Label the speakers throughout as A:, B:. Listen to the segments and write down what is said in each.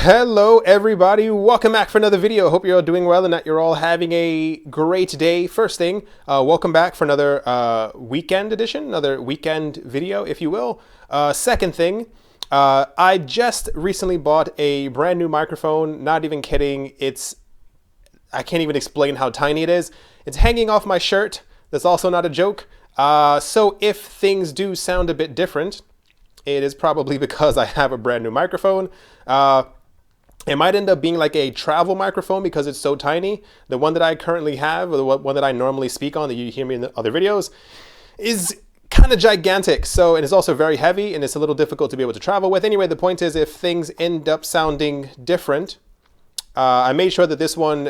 A: Hello everybody, welcome back for another video. Hope you're all doing well and that you're all having a great day. First thing, welcome back for another weekend edition, another weekend video, if you will. Second thing, I just recently bought a brand new microphone. Not even kidding, I can't even explain how tiny it is. It's hanging off my shirt. That's also not a joke. So if things do sound a bit different, it is probably because I have a brand new microphone. It might end up being like a travel microphone because it's so tiny. The one that I currently have, or the one that I normally speak on that you hear me in the other videos, is kind of gigantic. So, and it's also very heavy and it's a little difficult to be able to travel with. Anyway, the point is if things end up sounding different, I made sure that this one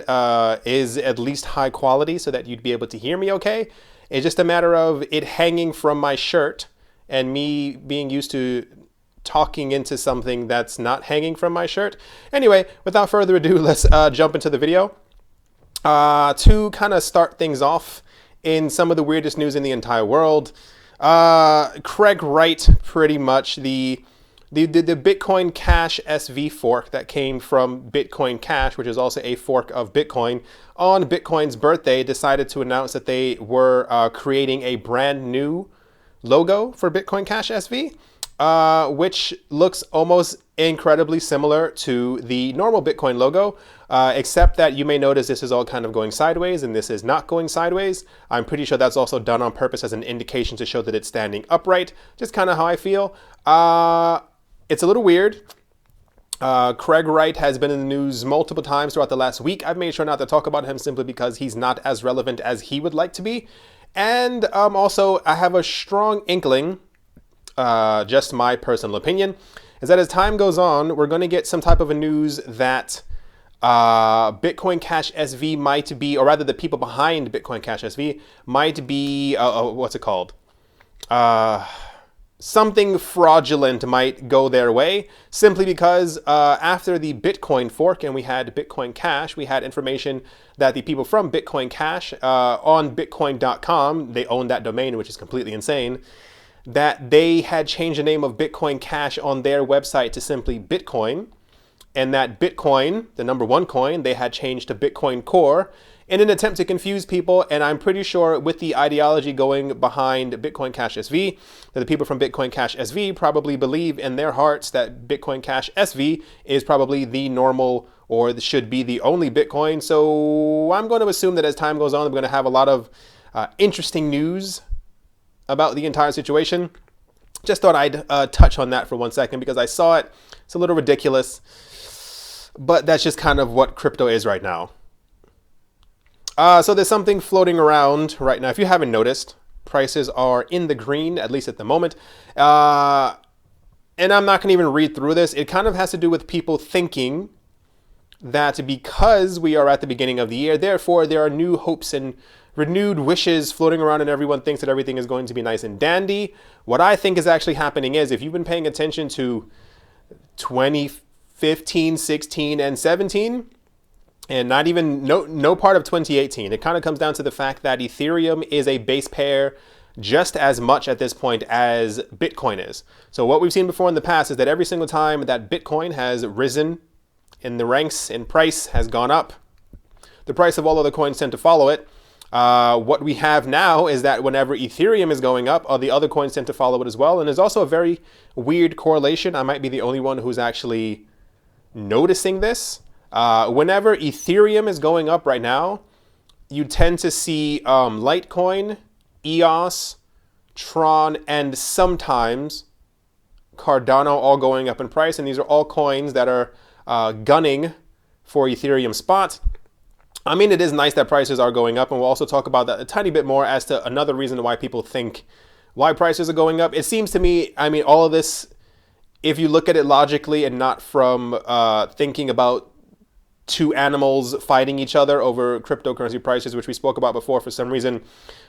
A: is at least high quality so that you'd be able to hear me okay. It's just a matter of it hanging from my shirt and me being used to talking into something that's not hanging from my shirt. Anyway, without further ado, let's jump into the video. To kind of start things off in some of the weirdest news in the entire world, Craig Wright, pretty much the Bitcoin Cash SV fork that came from Bitcoin Cash, which is also a fork of Bitcoin, on Bitcoin's birthday decided to announce that they were creating a brand new logo for Bitcoin Cash SV. Which looks almost incredibly similar to the normal Bitcoin logo, except that you may notice this is all kind of going sideways and this is not going sideways. I'm pretty sure that's also done on purpose as an indication to show that it's standing upright, just kind of how I feel. It's a little weird. Craig Wright has been in the news multiple times throughout the last week. I've made sure not to talk about him simply because he's not as relevant as he would like to be. And also, I have a strong inkling, just my personal opinion, is that as time goes on, we're going to get some type of a news that Bitcoin Cash SV might be, or rather the people behind Bitcoin Cash SV might be, what's it called? Something fraudulent might go their way, simply because after the Bitcoin fork and we had Bitcoin Cash, we had information that the people from Bitcoin Cash on bitcoin.com, they own that domain, which is completely insane, that they had changed the name of Bitcoin Cash on their website to simply Bitcoin, and that Bitcoin, the number one coin, they had changed to Bitcoin Core in an attempt to confuse people. And I'm pretty sure with the ideology going behind Bitcoin Cash SV, that the people from Bitcoin Cash SV probably believe in their hearts that Bitcoin Cash SV is probably the normal, or should be the only Bitcoin. So I'm going to assume that as time goes on, we're going to have a lot of interesting news about the entire situation. Just thought I'd touch on that for 1 second because I saw it. It's a little ridiculous, but that's just kind of what crypto is right now. So there's something floating around right now. If you haven't noticed, prices are in the green, at least at the moment. And I'm not going to even read through this. It kind of has to do with people thinking that because we are at the beginning of the year, therefore there are new hopes and renewed wishes floating around and everyone thinks that everything is going to be nice and dandy. What I think is actually happening is, if you've been paying attention to 2015, 16, and 17, and not even no part of 2018, it kind of comes down to the fact that Ethereum is a base pair just as much at this point as Bitcoin is. So what we've seen before in the past is that every single time that Bitcoin has risen in the ranks in price, has gone up, the price of all other coins tend to follow it. What we have now is that whenever Ethereum is going up, the other coins tend to follow it as well. And there's also a very weird correlation. I might be the only one who's actually noticing this. Whenever Ethereum is going up right now, you tend to see Litecoin, EOS, TRON, and sometimes Cardano all going up in price. And these are all coins that are gunning for Ethereum spot. I mean, it is nice that prices are going up, and we'll also talk about that a tiny bit more as to another reason why people think why prices are going up. It seems to me, I mean, all of this, if you look at it logically and not from thinking about two animals fighting each other over cryptocurrency prices, which we spoke about before, for some reason,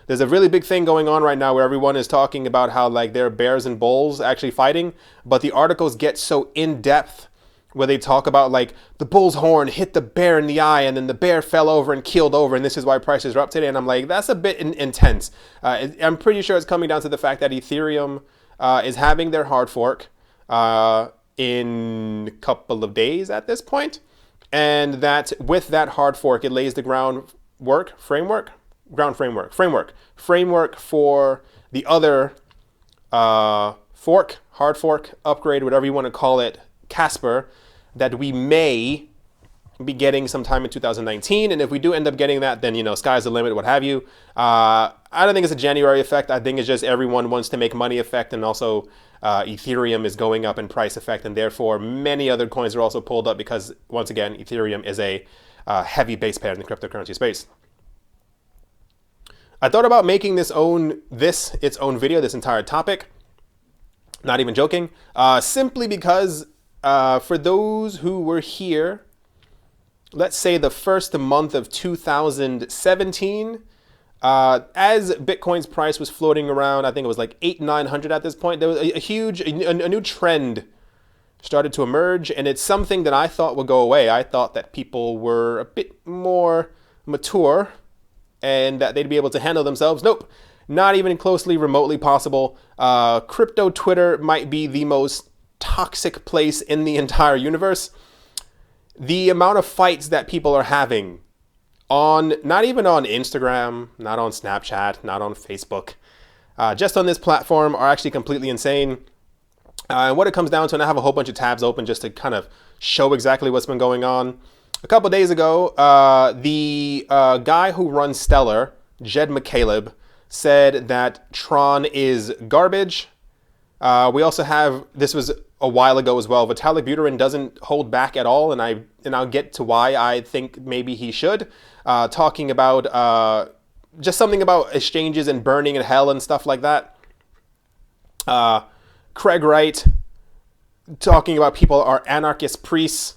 A: there's a really big thing going on right now where everyone is talking about how like there are bears and bulls actually fighting, but the articles get so in-depth where they talk about like the bull's horn hit the bear in the eye and then the bear fell over and keeled over and this is why prices are up today. And I'm like, that's a bit intense. I'm pretty sure it's coming down to the fact that Ethereum is having their hard fork. in a couple of days at this point. And that with that hard fork, it lays the framework for the other hard fork, upgrade, whatever you want to call it, Casper, that we may be getting sometime in 2019. And if we do end up getting that, then, you know, sky's the limit, what have you. I don't think it's a January effect. I think it's just everyone wants to make money effect. And also Ethereum is going up in price effect. And therefore, many other coins are also pulled up because, once again, Ethereum is a heavy base pair in the cryptocurrency space. I thought about making its own video, this entire topic. Not even joking. Simply because for those who were here, let's say the first month of 2017, as Bitcoin's price was floating around, I think it was like 800-900 at this point, there was a new trend started to emerge, and it's something that I thought would go away. I thought that people were a bit more mature and that they'd be able to handle themselves. Nope, not even closely remotely possible. Crypto Twitter might be the most toxic place in the entire universe. The amount of fights that people are having not even on Instagram, not on Snapchat, not on Facebook, just on this platform are actually completely insane. And what it comes down to, and I have a whole bunch of tabs open just to kind of show exactly what's been going on. A couple days ago, the guy who runs Stellar, Jed McCaleb, said that TRON is garbage. We also have, this was a while ago as well, Vitalik Buterin doesn't hold back at all, and I'll get to why I think maybe he should. Talking about just something about exchanges and burning in hell and stuff like that. Craig Wright talking about people are anarchist priests.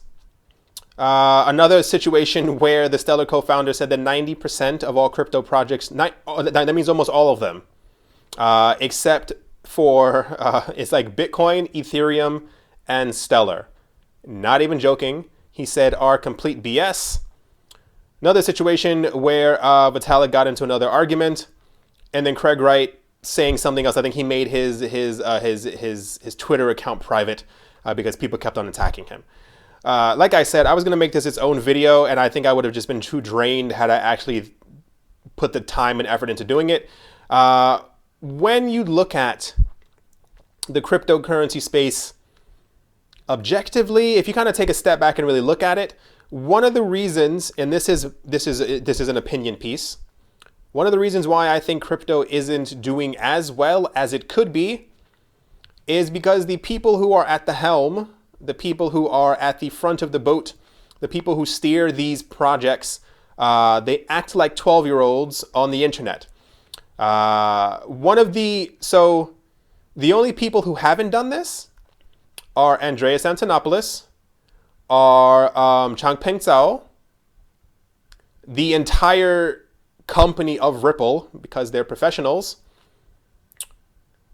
A: Another situation where the Stellar co-founder said that 90% of all crypto projects, that means almost all of them, except for, it's like Bitcoin, Ethereum, and Stellar. Not even joking. He said are complete BS. Another situation where Vitalik got into another argument, and then Craig Wright saying something else. I think he made his Twitter account private because people kept on attacking him. Like I said, I was going to make this its own video, and I think I would have just been too drained had I actually put the time and effort into doing it. When you look at the cryptocurrency space objectively, if you kind of take a step back and really look at it, one of the reasons, and this is an opinion piece, one of the reasons why I think crypto isn't doing as well as it could be is because the people who are at the helm, the people who are at the front of the boat, the people who steer these projects, they act like 12-year-olds on the internet. The only people who haven't done this are Andreas Antonopoulos, are Changpeng Zhao, the entire company of Ripple, because they're professionals.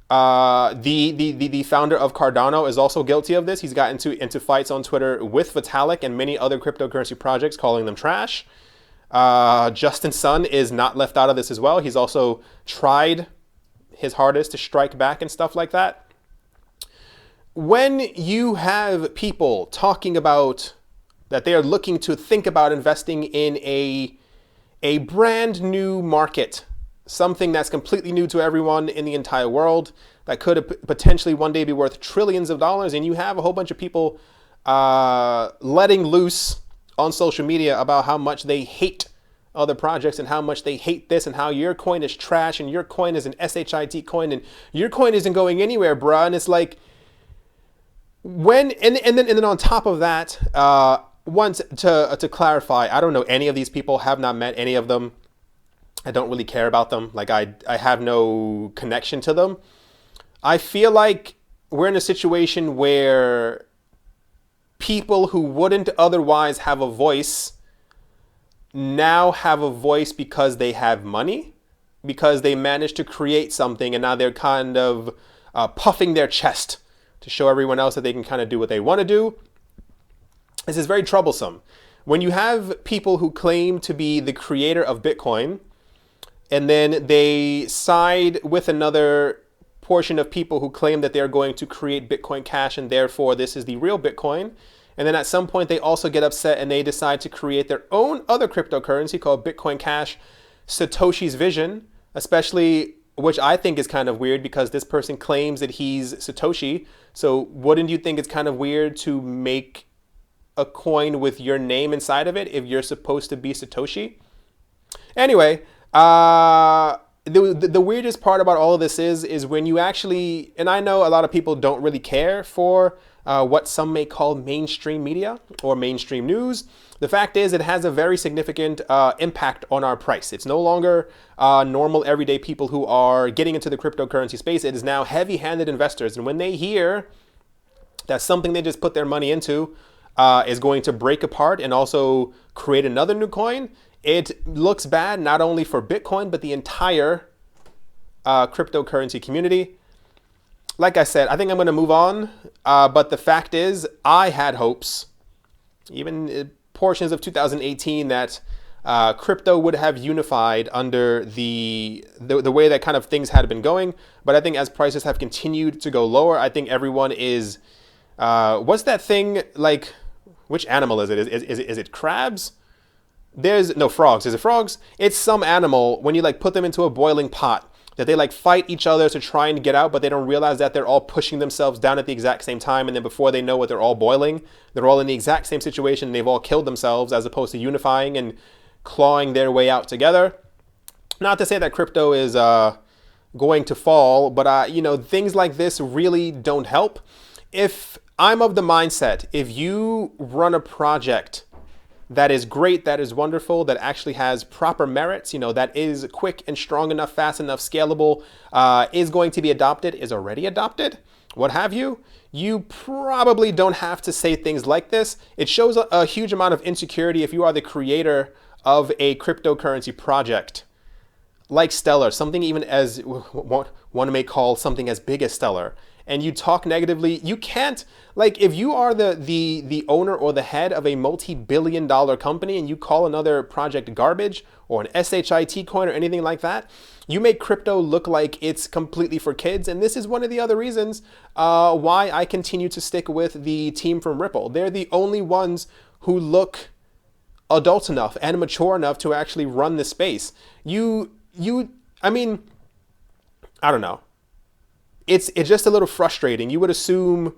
A: The founder of Cardano is also guilty of this. He's gotten into fights on Twitter with Vitalik and many other cryptocurrency projects, calling them trash. Justin Sun is not left out of this as well. He's also tried his hardest to strike back and stuff like that. When you have people talking about that they are looking to think about investing in a brand new market, something that's completely new to everyone in the entire world, that could potentially one day be worth trillions of dollars, and you have a whole bunch of people letting loose on social media about how much they hate other projects and how much they hate this and how your coin is trash and your coin is an SHIT coin and your coin isn't going anywhere, bruh. And it's like, and then on top of that, once to clarify, I don't know any of these people, have not met any of them. I don't really care about them. Like I have no connection to them. I feel like we're in a situation where people who wouldn't otherwise have a voice now have a voice because they have money, because they managed to create something, and now they're kind of puffing their chest to show everyone else that they can kind of do what they want to do. This is very troublesome. When you have people who claim to be the creator of Bitcoin, and then they side with another portion of people who claim that they're going to create Bitcoin Cash and therefore this is the real Bitcoin. And then at some point they also get upset and they decide to create their own other cryptocurrency called Bitcoin Cash, Satoshi's Vision, especially, which I think is kind of weird because this person claims that he's Satoshi. So wouldn't you think it's kind of weird to make a coin with your name inside of it if you're supposed to be Satoshi? Anyway, the weirdest part about all of this is when you actually, and I know a lot of people don't really care for what some may call mainstream media or mainstream news. The fact is it has a very significant impact on our price. It's no longer normal everyday people who are getting into the cryptocurrency space. It is now heavy-handed investors. And when they hear that something they just put their money into is going to break apart and also create another new coin, it looks bad not only for Bitcoin, but the entire cryptocurrency community. Like I said, I think I'm going to move on. But the fact is, I had hopes, even portions of 2018, that crypto would have unified under the way that kind of things had been going. But I think as prices have continued to go lower, I think everyone is, what's that thing, like, which animal is it? Is it crabs? There's no frogs. Is it frogs? It's some animal when you like put them into a boiling pot that they like fight each other to try and get out, but they don't realize that they're all pushing themselves down at the exact same time. And then before they know it, they're all boiling. They're all in the exact same situation. And they've all killed themselves as opposed to unifying and clawing their way out together. Not to say that crypto is going to fall, but things like this really don't help. If I'm of the mindset, if you run a project that is great, that is wonderful, that actually has proper merits, that is quick and strong enough, fast enough, scalable, is going to be adopted, is already adopted, what have you, you probably don't have to say things like this. It shows a huge amount of insecurity if you are the creator of a cryptocurrency project like Stellar, something even as one may call something as big as Stellar, and you talk negatively. You can't, like, if you are the owner or the head of a multi-billion-dollar company and you call another project garbage or an SHIT coin or anything like that, you make crypto look like it's completely for kids. And this is one of the other reasons why I continue to stick with the team from Ripple. They're the only ones who look adult enough and mature enough to actually run the space. I mean, I don't know. It's just a little frustrating. You would assume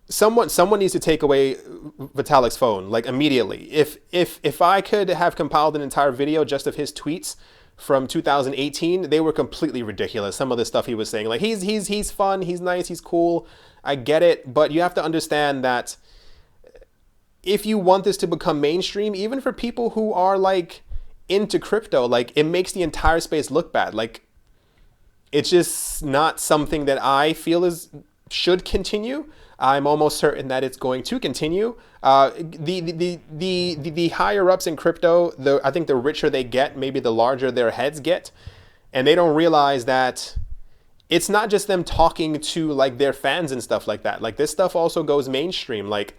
A: someone needs to take away Vitalik's phone, like, immediately. If I could have compiled an entire video just of his tweets from 2018, they were completely ridiculous. Some of the stuff he was saying, like, he's fun, he's nice, he's cool. I get it, but you have to understand that if you want this to become mainstream, even for people who are like into crypto, like, it makes the entire space look bad. Like, it's just not something that I feel should continue. I'm almost certain that it's going to continue. The higher ups in crypto, I think the richer they get, maybe the larger their heads get, and they don't realize that it's not just them talking to like their fans and stuff like that. Like, this stuff also goes mainstream. Like,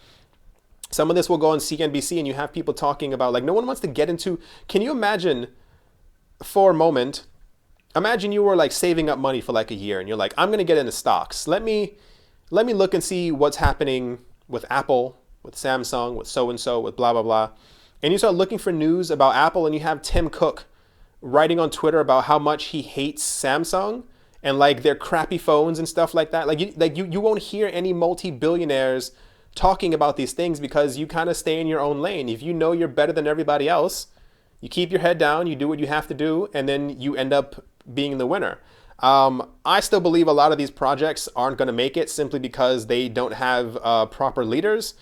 A: some of this will go on CNBC, and you have people talking about, like, no one wants to get into. Can you imagine for a moment? Imagine you were like saving up money for like a year and you're like, I'm going to get into stocks. Let me look and see what's happening with Apple, with Samsung, with so-and-so, with blah, blah, blah. And you start looking for news about Apple and you have Tim Cook writing on Twitter about how much he hates Samsung and like their crappy phones and stuff like that. You won't hear any multi-billionaires talking about these things because you kind of stay in your own lane. If you know you're better than everybody else, you keep your head down, you do what you have to do, and then you end up being the winner. I still believe a lot of these projects aren't going to make it simply because they don't have proper leaders.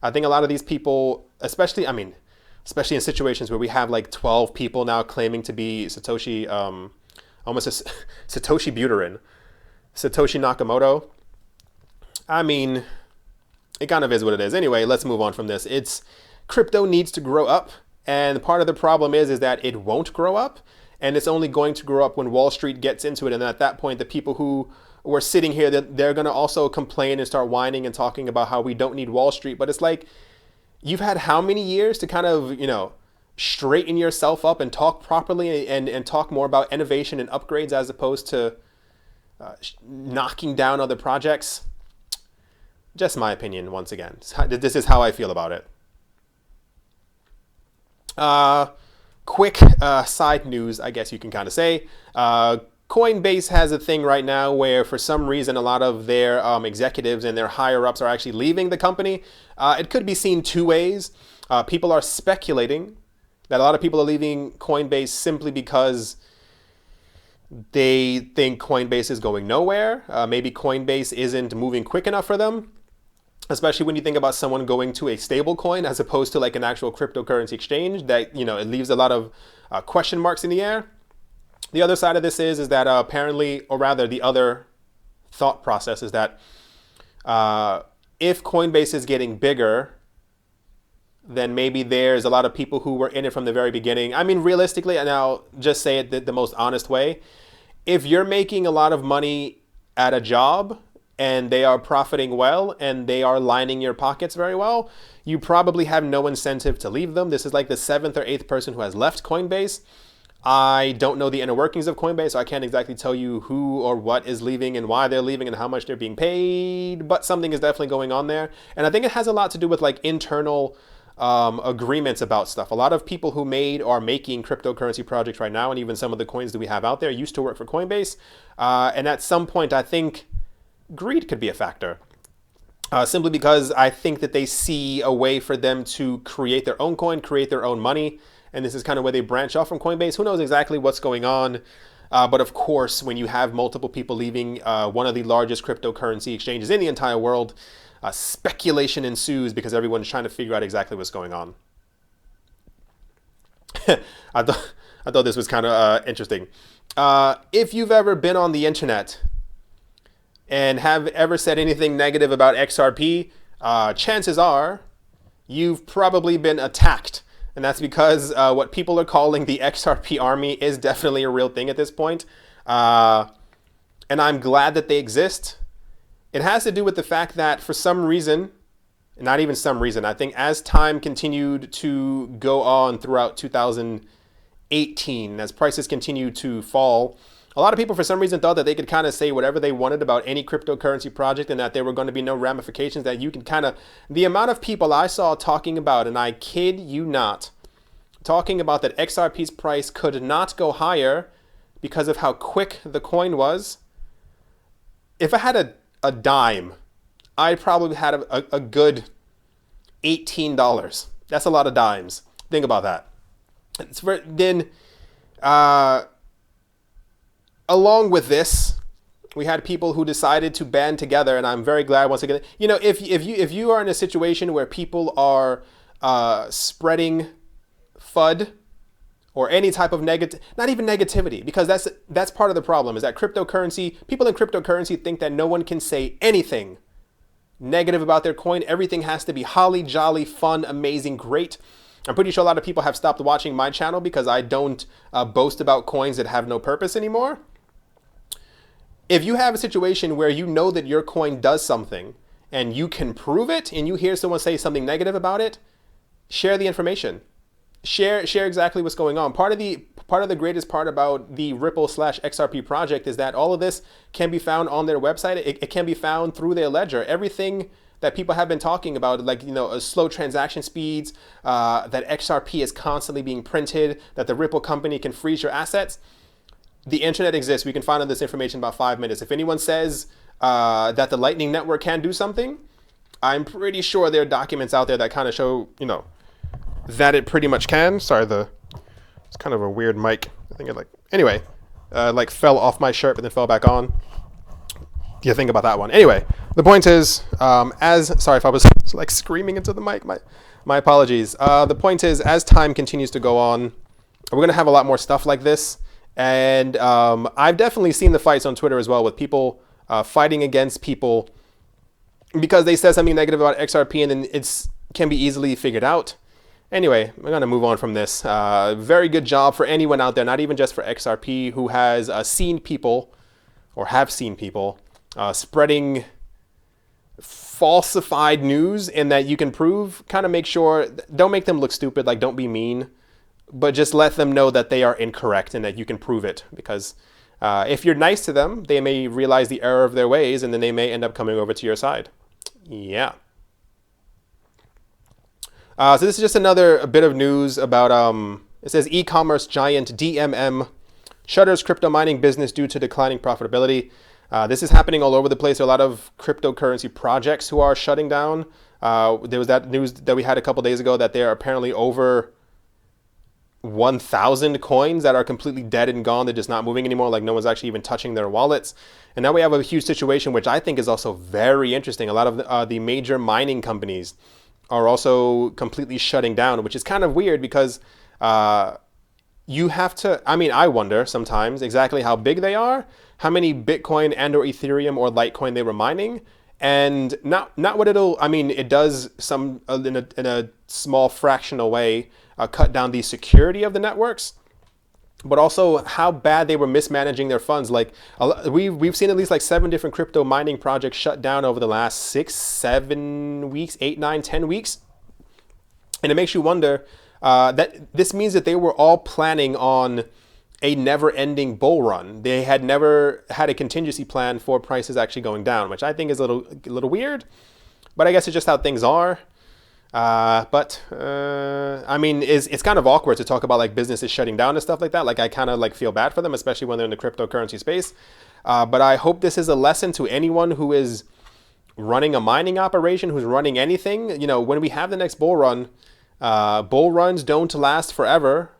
A: I think a lot of these people, especially in situations where we have like 12 people now claiming to be Satoshi, Satoshi Buterin, Satoshi Nakamoto. I mean, it kind of is what it is. Anyway, let's move on from this. Crypto needs to grow up. And part of the problem is that it won't grow up. And it's only going to grow up when Wall Street gets into it. And at that point, the people who were sitting here, they're going to also complain and start whining and talking about how we don't need Wall Street. But it's like, you've had how many years to kind of, straighten yourself up and talk properly and talk more about innovation and upgrades as opposed to knocking down other projects. Just my opinion, once again. This is how I feel about it. Quick side news, I guess you can kind of say. Coinbase has a thing right now where for some reason a lot of their executives and their higher ups are actually leaving the company. It could be seen two ways. People are speculating that a lot of people are leaving Coinbase simply because they think Coinbase is going nowhere. Maybe Coinbase isn't moving quick enough for them, especially when you think about someone going to a stable coin as opposed to like an actual cryptocurrency exchange. That, you know, it leaves a lot of question marks in the air. The other side of this is that apparently, or rather the other thought process is that if Coinbase is getting bigger, then maybe there's a lot of people who were in it from the very beginning. I mean, realistically, and I'll just say it the most honest way, if you're making a lot of money at a job and they are profiting well and they are lining your pockets very well, you probably have no incentive to leave them. This is like the 7th or 8th person who has left Coinbase. I don't know the inner workings of Coinbase, so I can't exactly tell you who or what is leaving and why they're leaving and how much they're being paid, but something is definitely going on there. And I think it has a lot to do with like internal agreements about stuff. A lot of people who made or are making cryptocurrency projects right now, and even some of the coins that we have out there, used to work for Coinbase. And at some point, I think greed could be a factor. Simply because I think that they see a way for them to create their own coin, create their own money. And this is kind of where they branch off from Coinbase. Who knows exactly what's going on? But of course, when you have multiple people leaving one of the largest cryptocurrency exchanges in the entire world, speculation ensues because everyone's trying to figure out exactly what's going on. I thought this was kind of interesting. If you've ever been on the internet and have ever said anything negative about XRP, chances are you've probably been attacked. And that's because what people are calling the XRP army is definitely a real thing at this point. And I'm glad that they exist. It has to do with the fact that for some reason, not even some reason, I think as time continued to go on throughout 2018, as prices continued to fall, a lot of people for some reason thought that they could kind of say whatever they wanted about any cryptocurrency project and that there were going to be no ramifications, that you can kind of, the amount of people I saw talking about, and I kid you not, talking about that XRP's price could not go higher because of how quick the coin was. If I had a dime, I probably had a good $18. That's a lot of dimes. Think about that. Then, along with this, we had people who decided to band together, and I'm very glad once again. You know, if you are in a situation where people are spreading FUD or any type of not even negativity, because that's part of the problem, is that people in cryptocurrency think that no one can say anything negative about their coin. Everything has to be holly jolly, fun, amazing, great. I'm pretty sure a lot of people have stopped watching my channel because I don't boast about coins that have no purpose anymore. If you have a situation where you know that your coin does something and you can prove it and you hear someone say something negative about it, share the information. Share exactly what's going on. Part of the greatest part about the Ripple/XRP project is that all of this can be found on their website. It can be found through their ledger. Everything that people have been talking about, like, you know, slow transaction speeds, that XRP is constantly being printed, that the Ripple company can freeze your assets. The internet exists. We can find out this information in about 5 minutes. If anyone says that the Lightning Network can do something, I'm pretty sure there are documents out there that kind of show, you know, that it pretty much can. Sorry, it's kind of a weird mic. I think it fell off my shirt but then fell back on. You think about that one. Anyway, the point is, sorry if I was like screaming into the mic. My apologies. The point is, as time continues to go on, we're gonna have a lot more stuff like this. And I've definitely seen the fights on Twitter as well, with people fighting against people because they said something negative about XRP and then it can be easily figured out. Anyway, we're going to move on from this. Very good job for anyone out there, not even just for XRP, who has seen people or have seen people spreading falsified news and that you can prove. Kind of make sure, don't make them look stupid, like don't be mean, but just let them know that they are incorrect and that you can prove it. Because If you're nice to them, they may realize the error of their ways, and then they may end up coming over to your side. Yeah. So this is just another bit of news about, it says e-commerce giant DMM shutters crypto mining business due to declining profitability. This is happening all over the place. There are a lot of cryptocurrency projects who are shutting down. There was that news that we had a couple days ago that there are apparently over 1,000 coins that are completely dead and gone. They're just not moving anymore. Like no one's actually even touching their wallets. And now we have a huge situation, which I think is also very interesting. A lot of the major mining companies are also completely shutting down, which is kind of weird because you have to, I mean, I wonder sometimes exactly how big they are, how many Bitcoin and or Ethereum or Litecoin they were mining, and not what it'll, I mean, it does some, in a small fractional way, cut down the security of the networks, but also how bad they were mismanaging their funds. Like we've seen at least like 7 different crypto mining projects shut down over the last 6, 7 weeks, 8, 9, 10 weeks. And it makes you wonder that this means that they were all planning on a never-ending bull run. They had never had a contingency plan for prices actually going down, which I think is a little weird, but I guess it's just how things are. I mean, it's kind of awkward to talk about like businesses shutting down and stuff like that. Like I kind of like feel bad for them, especially when they're in the cryptocurrency space. But I hope this is a lesson to anyone who is running a mining operation, who's running anything. You know, when we have the next bull run, bull runs don't last forever.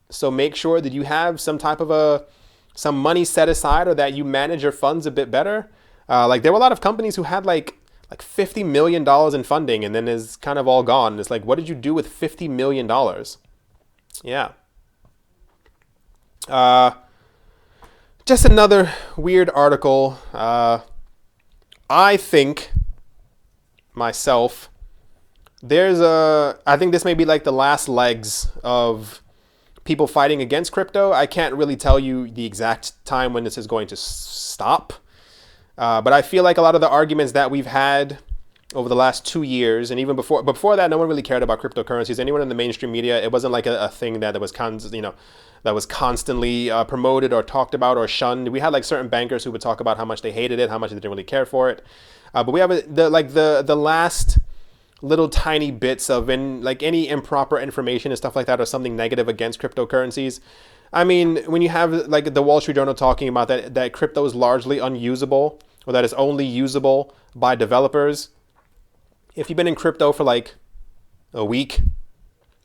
A: So make sure that you have some type of some money set aside, or that you manage your funds a bit better. Like there were a lot of companies who had like $50 million in funding and then is kind of all gone. It's like, what did you do with $50 million? Yeah. Just another weird article. I think myself, I think this may be like the last legs of people fighting against crypto. I can't really tell you the exact time when this is going to stop. But I feel like a lot of the arguments that we've had over the last 2 years, and even before that, no one really cared about cryptocurrencies. Anyone in the mainstream media, it wasn't like a thing that was constantly promoted or talked about or shunned. We had like certain bankers who would talk about how much they hated it, how much they didn't really care for it. But we have the last little tiny bits of any improper information and stuff like that, or something negative against cryptocurrencies. I mean, when you have like the Wall Street Journal talking about that crypto is largely unusable, or that it's only usable by developers. If you've been in crypto for like a week,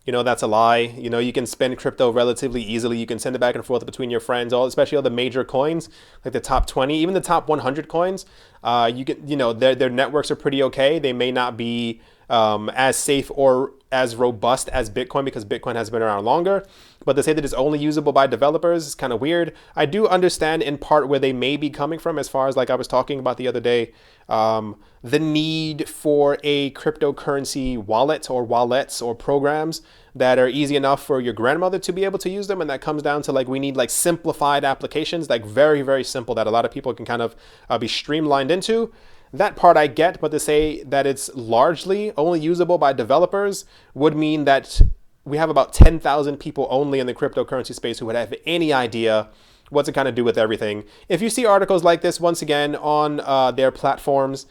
A: you know that's a lie. You know, you can spend crypto relatively easily. You can send it back and forth between your friends, especially all the major coins, like the top 20, even the top 100 coins. Their networks are pretty okay. They may not be as safe or as robust as Bitcoin, because Bitcoin has been around longer. But to say that it's only usable by developers is kind of weird. I do understand in part where they may be coming from, as far as like I was talking about the other day, the need for a cryptocurrency wallet or wallets or programs that are easy enough for your grandmother to be able to use them. And that comes down to like, we need like simplified applications, like very, very simple, that a lot of people can kind of be streamlined into. That part I get, but to say that it's largely only usable by developers would mean that we have about 10,000 people only in the cryptocurrency space who would have any idea what to kind of do with everything. If you see articles like this, once again, on their platforms,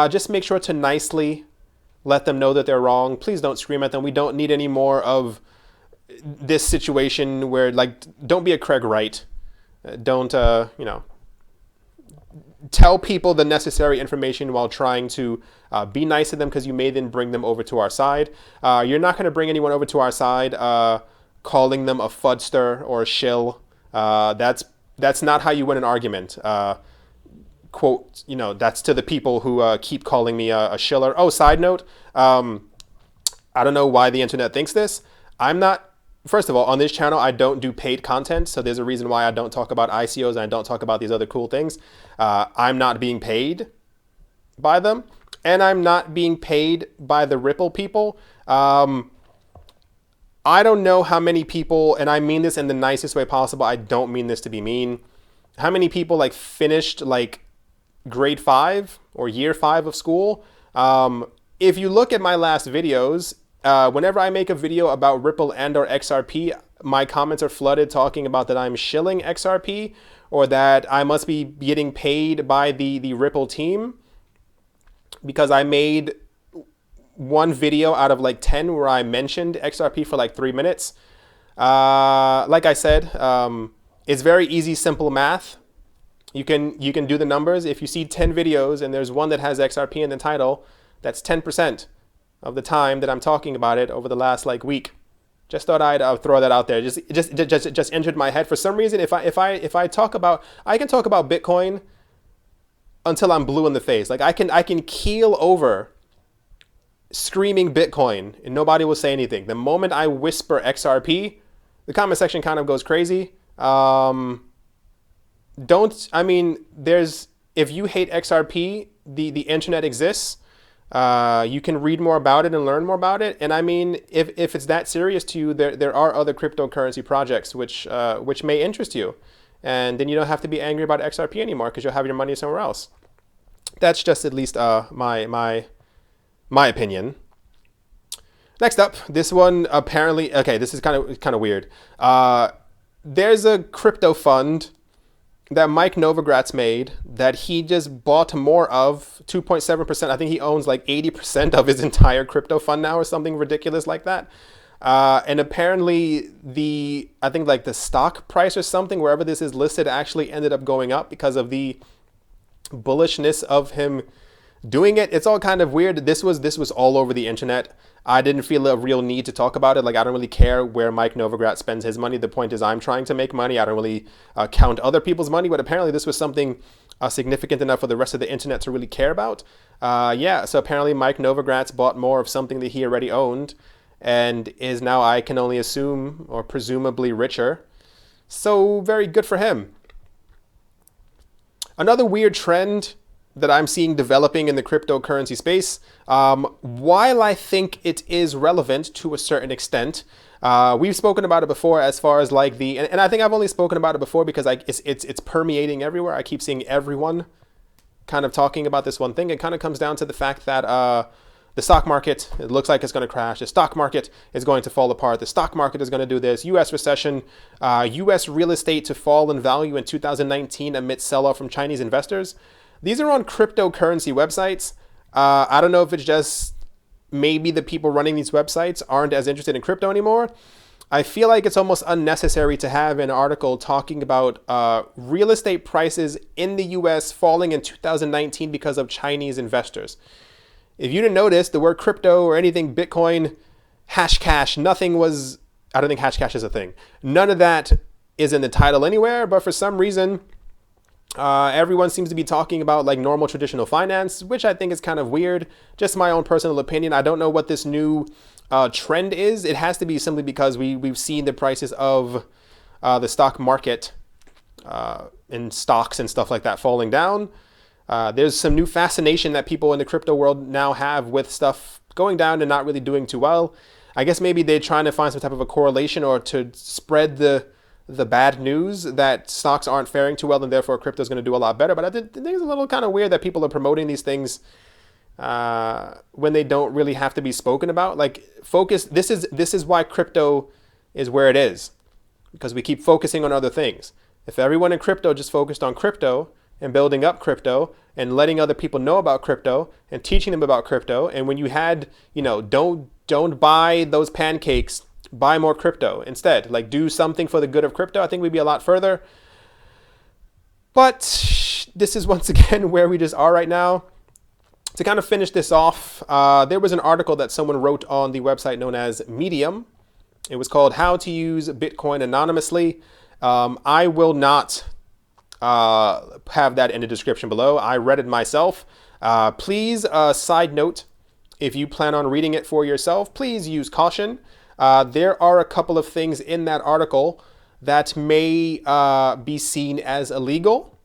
A: just make sure to nicely let them know that they're wrong. Please don't scream at them. We don't need any more of this situation where, like, don't be a Craig Wright. Don't, tell people the necessary information while trying to be nice to them, because you may then bring them over to our side. You're not going to bring anyone over to our side calling them a fudster or a shill. That's not how you win an argument. Quote, that's to the people who keep calling me a shiller. Oh, side note, I don't know why the internet thinks this. First of all, on this channel, I don't do paid content, so there's a reason why I don't talk about ICOs and I don't talk about these other cool things. I'm not being paid by them, and I'm not being paid by the Ripple people. I don't know how many people, and I mean this in the nicest way possible, I don't mean this to be mean, how many people like finished like grade 5 or year 5 of school. If you look at my last videos, whenever I make a video about Ripple and or XRP, my comments are flooded talking about that I'm shilling XRP or that I must be getting paid by the Ripple team because I made one video out of like 10 where I mentioned XRP for like 3 minutes. Like I said, it's very easy, simple math. You can do the numbers. If you see 10 videos and there's one that has XRP in the title, that's 10% of the time that I'm talking about it over the last like week. Just thought I'd throw that out there. Just entered my head for some reason. If I talk about, I can talk about Bitcoin until I'm blue in the face. Like I can keel over screaming Bitcoin and nobody will say anything. The moment I whisper XRP, the comment section kind of goes crazy. If you hate XRP, the internet exists. You can read more about it and learn more about it. And I mean, if it's that serious to you, there are other cryptocurrency projects which may interest you. And then you don't have to be angry about XRP anymore because you'll have your money somewhere else. That's just at least my opinion. Next up, this one apparently, okay, this is kind of weird. There's a crypto fund that Mike Novogratz made that he just bought more of, 2.7%. I think he owns like 80% of his entire crypto fund now or something ridiculous like that. And apparently I think like the stock price or something, wherever this is listed, actually ended up going up because of the bullishness of him doing it. It's all kind of weird. This was all over the internet. I didn't feel a real need to talk about it. Like, I don't really care where Mike Novogratz spends his money. The point is I'm trying to make money. I don't really count other people's money, but apparently this was something significant enough for the rest of the internet to really care about. So apparently Mike Novogratz bought more of something that he already owned and is now, I can only assume, or presumably richer. So very good for him. Another weird trend that I'm seeing developing in the cryptocurrency space, while I think it is relevant to a certain extent, we've spoken about it before as far as like and I think I've only spoken about it before because it's permeating everywhere. I keep seeing everyone kind of talking about this one thing. It kind of comes down to the fact that the stock market, it looks like it's going to crash. The stock market is going to fall apart. The stock market is going to do this. U.S. recession, U.S. real estate to fall in value in 2019 amid sell-off from Chinese investors. These are on cryptocurrency websites. I don't know if it's just maybe the people running these websites aren't as interested in crypto anymore. I feel like it's almost unnecessary to have an article talking about real estate prices in the US falling in 2019 because of Chinese investors. If you didn't notice, the word crypto or anything Bitcoin, Hashcash, nothing was, I don't think Hashcash is a thing. None of that is in the title anywhere, but for some reason, everyone seems to be talking about like normal traditional finance, which I think is kind of weird. Just my own personal opinion. I don't know what this new trend is. It has to be simply because we've seen the prices of the stock market in stocks and stuff like that falling down. There's some new fascination that people in the crypto world now have with stuff going down and not really doing too well. I guess maybe they're trying to find some type of a correlation or to spread the bad news that stocks aren't faring too well and therefore crypto is going to do a lot better. But I think it's a little kind of weird that people are promoting these things when they don't really have to be spoken about. Like, focus. This is why crypto is where it is, because we keep focusing on other things. If everyone in crypto just focused on crypto and building up crypto and letting other people know about crypto and teaching them about crypto, and when you had, don't buy those pancakes, buy more crypto instead, like do something for the good of crypto, I think we'd be a lot further. But this is once again where we just are right now. To kind of finish this off, there was an article that someone wrote on the website known as Medium. It was called How to Use Bitcoin Anonymously. I will not have that in the description below. I read it myself. Please, side note, if you plan on reading it for yourself, please use caution. There are a couple of things in that article that may be seen as illegal,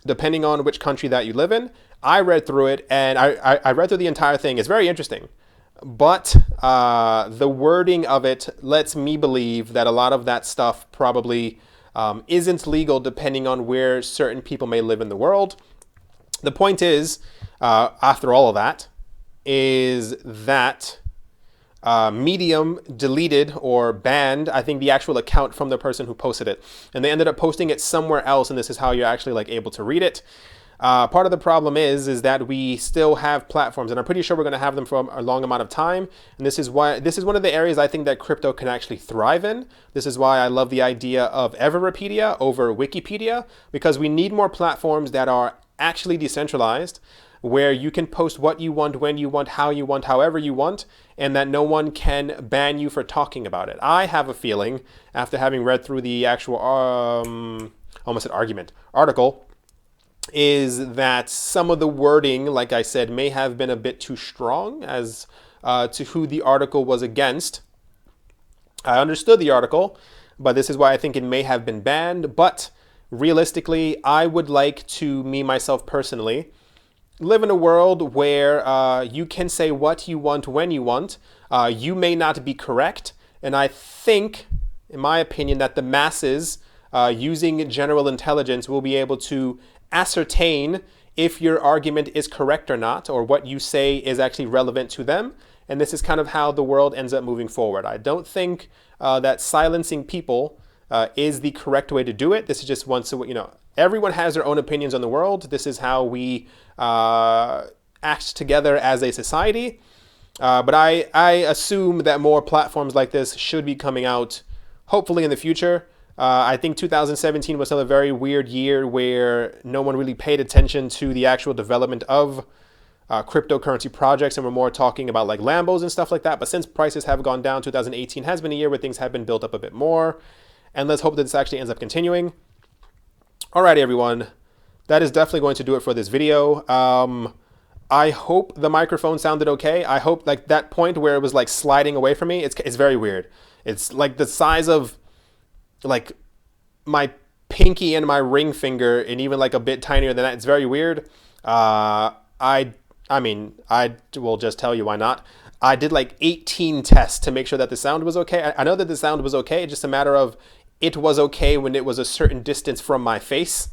A: depending on which country that you live in. I read through it, and I read through the entire thing. It's very interesting. But the wording of it lets me believe that a lot of that stuff probably isn't legal, depending on where certain people may live in the world. The point is, after all of that, is that Medium deleted or banned, I think, the actual account from the person who posted it. And they ended up posting it somewhere else, and this is how you're actually like able to read it. Part of the problem is that we still have platforms, and I'm pretty sure we're going to have them for a long amount of time. And this is one of the areas I think that crypto can actually thrive in. This is why I love the idea of Everpedia over Wikipedia, because we need more platforms that are actually decentralized, where you can post what you want, when you want, how you want, however you want, and that no one can ban you for talking about it. I have a feeling, after having read through the actual, almost an article, is that some of the wording, like I said, may have been a bit too strong as to who the article was against. I understood the article, but this is why I think it may have been banned. But realistically, I would like to, me, myself personally, live in a world where you can say what you want when you want. You may not be correct. And I think, in my opinion, that the masses using general intelligence will be able to ascertain if your argument is correct or not, or what you say is actually relevant to them. And this is kind of how the world ends up moving forward. I don't think that silencing people is the correct way to do it. This is just once, everyone has their own opinions on the world. This is how we act together as a society. But I assume that more platforms like this should be coming out, hopefully in the future. I think 2017 was still a very weird year where no one really paid attention to the actual development of cryptocurrency projects, and we're more talking about like Lambos and stuff like that. But since prices have gone down, 2018 has been a year where things have been built up a bit more. And let's hope that this actually ends up continuing. Alrighty, everyone. That is definitely going to do it for this video. I hope the microphone sounded okay. I hope like that point where it was like sliding away from me, it's very weird. It's like the size of like my pinky and my ring finger, and even like a bit tinier than that. It's very weird. I mean, I will just tell you why not. I did like 18 tests to make sure that the sound was okay. I know that the sound was okay. It's just a matter of it was okay when it was a certain distance from my face.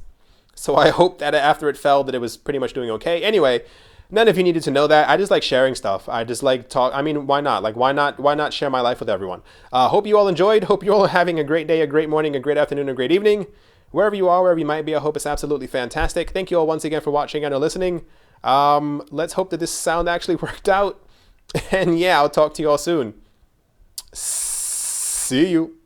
A: So I hope that after it fell that it was pretty much doing okay. Anyway, none of you needed to know that. I just like sharing stuff. I just like talk. I mean, why not? Like, why not share my life with everyone? Hope you all enjoyed. Hope you all are having a great day, a great morning, a great afternoon, a great evening. Wherever you are, wherever you might be, I hope it's absolutely fantastic. Thank you all once again for watching and or listening. Let's hope that this sound actually worked out. And yeah, I'll talk to you all soon. See you.